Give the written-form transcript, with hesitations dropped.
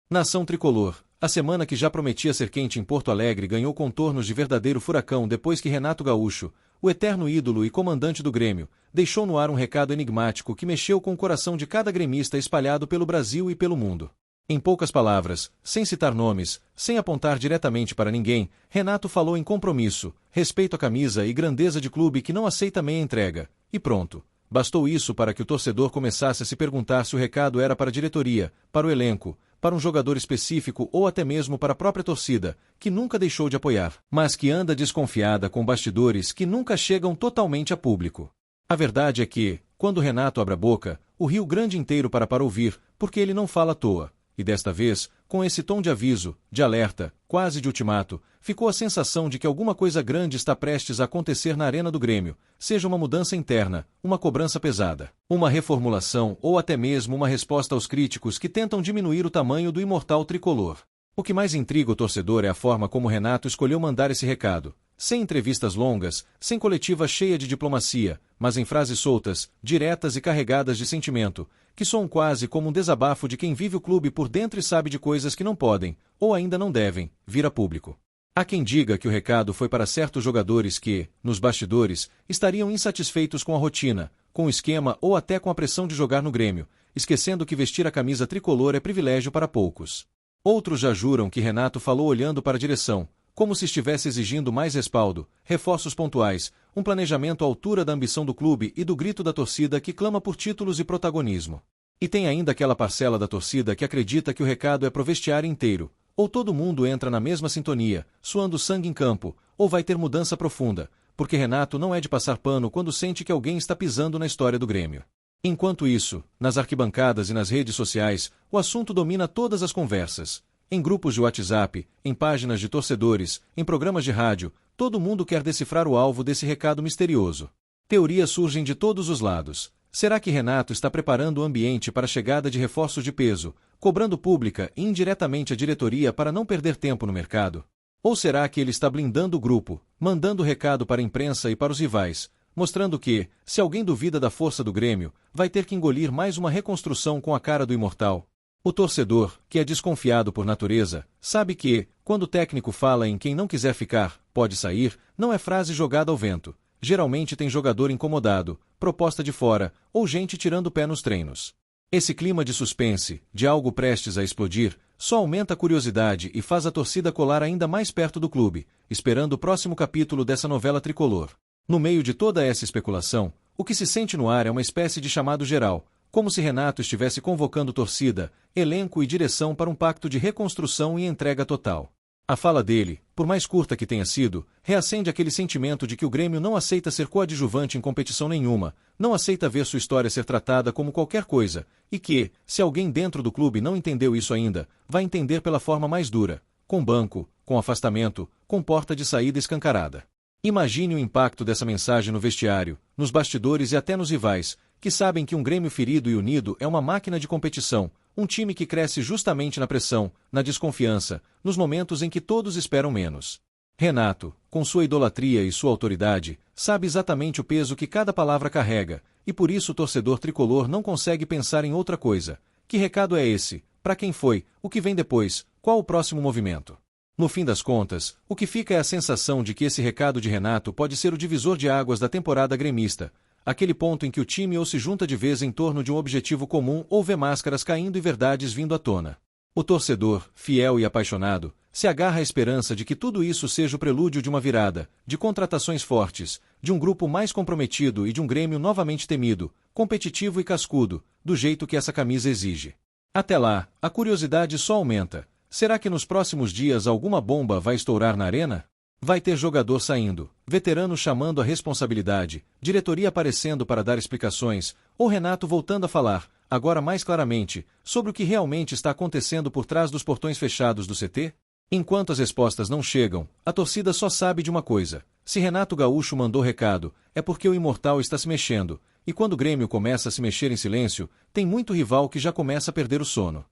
Nação tricolor. A semana que já prometia ser quente em Porto Alegre ganhou contornos de verdadeiro furacão depois que Renato Gaúcho, o eterno ídolo e comandante do Grêmio, deixou no ar um recado enigmático que mexeu com o coração de cada gremista espalhado pelo Brasil e pelo mundo. Em poucas palavras, sem citar nomes, sem apontar diretamente para ninguém, Renato falou em compromisso, respeito à camisa e grandeza de clube que não aceita meia entrega. E pronto. Bastou isso para que o torcedor começasse a se perguntar se o recado era para a diretoria, para o elenco, para um jogador específico ou até mesmo para a própria torcida, que nunca deixou de apoiar, mas que anda desconfiada com bastidores que nunca chegam totalmente a público. A verdade é que, quando Renato abre a boca, o Rio Grande inteiro para ouvir, porque ele não fala à toa. E desta vez, com esse tom de aviso, de alerta, quase de ultimato, ficou a sensação de que alguma coisa grande está prestes a acontecer na arena do Grêmio, seja uma mudança interna, uma cobrança pesada, uma reformulação ou até mesmo uma resposta aos críticos que tentam diminuir o tamanho do imortal tricolor. O que mais intriga o torcedor é a forma como Renato escolheu mandar esse recado. Sem entrevistas longas, sem coletiva cheia de diplomacia, mas em frases soltas, diretas e carregadas de sentimento, que soam quase como um desabafo de quem vive o clube por dentro e sabe de coisas que não podem, ou ainda não devem, vir a público. Há quem diga que o recado foi para certos jogadores que, nos bastidores, estariam insatisfeitos com a rotina, com o esquema ou até com a pressão de jogar no Grêmio, esquecendo que vestir a camisa tricolor é privilégio para poucos. Outros já juram que Renato falou olhando para a direção, como se estivesse exigindo mais respaldo, reforços pontuais, um planejamento à altura da ambição do clube e do grito da torcida que clama por títulos e protagonismo. E tem ainda aquela parcela da torcida que acredita que o recado é pro vestiário inteiro, ou todo mundo entra na mesma sintonia, suando sangue em campo, ou vai ter mudança profunda, porque Renato não é de passar pano quando sente que alguém está pisando na história do Grêmio. Enquanto isso, nas arquibancadas e nas redes sociais, o assunto domina todas as conversas. Em grupos de WhatsApp, em páginas de torcedores, em programas de rádio, todo mundo quer decifrar o alvo desse recado misterioso. Teorias surgem de todos os lados. Será que Renato está preparando o ambiente para a chegada de reforços de peso, cobrando pública e indiretamente a diretoria para não perder tempo no mercado? Ou será que ele está blindando o grupo, mandando recado para a imprensa e para os rivais, mostrando que, se alguém duvida da força do Grêmio, vai ter que engolir mais uma reconstrução com a cara do imortal? O torcedor, que é desconfiado por natureza, sabe que, quando o técnico fala em quem não quiser ficar, pode sair, não é frase jogada ao vento. Geralmente tem jogador incomodado, proposta de fora, ou gente tirando o pé nos treinos. Esse clima de suspense, de algo prestes a explodir, só aumenta a curiosidade e faz a torcida colar ainda mais perto do clube, esperando o próximo capítulo dessa novela tricolor. No meio de toda essa especulação, o que se sente no ar é uma espécie de chamado geral, como se Renato estivesse convocando torcida, elenco e direção para um pacto de reconstrução e entrega total. A fala dele, por mais curta que tenha sido, reacende aquele sentimento de que o Grêmio não aceita ser coadjuvante em competição nenhuma, não aceita ver sua história ser tratada como qualquer coisa, e que, se alguém dentro do clube não entendeu isso ainda, vai entender pela forma mais dura, com banco, com afastamento, com porta de saída escancarada. Imagine o impacto dessa mensagem no vestiário, nos bastidores e até nos rivais, que sabem que um Grêmio ferido e unido é uma máquina de competição, um time que cresce justamente na pressão, na desconfiança, nos momentos em que todos esperam menos. Renato, com sua idolatria e sua autoridade, sabe exatamente o peso que cada palavra carrega, e por isso o torcedor tricolor não consegue pensar em outra coisa. Que recado é esse? Para quem foi? O que vem depois? Qual o próximo movimento? No fim das contas, o que fica é a sensação de que esse recado de Renato pode ser o divisor de águas da temporada gremista, aquele ponto em que o time ou se junta de vez em torno de um objetivo comum ou vê máscaras caindo e verdades vindo à tona. O torcedor, fiel e apaixonado, se agarra à esperança de que tudo isso seja o prelúdio de uma virada, de contratações fortes, de um grupo mais comprometido e de um Grêmio novamente temido, competitivo e cascudo, do jeito que essa camisa exige. Até lá, a curiosidade só aumenta. Será que nos próximos dias alguma bomba vai estourar na arena? Vai ter jogador saindo, veterano chamando a responsabilidade, diretoria aparecendo para dar explicações, ou Renato voltando a falar, agora mais claramente, sobre o que realmente está acontecendo por trás dos portões fechados do CT? Enquanto as respostas não chegam, a torcida só sabe de uma coisa: se Renato Gaúcho mandou recado, é porque o imortal está se mexendo, e quando o Grêmio começa a se mexer em silêncio, tem muito rival que já começa a perder o sono.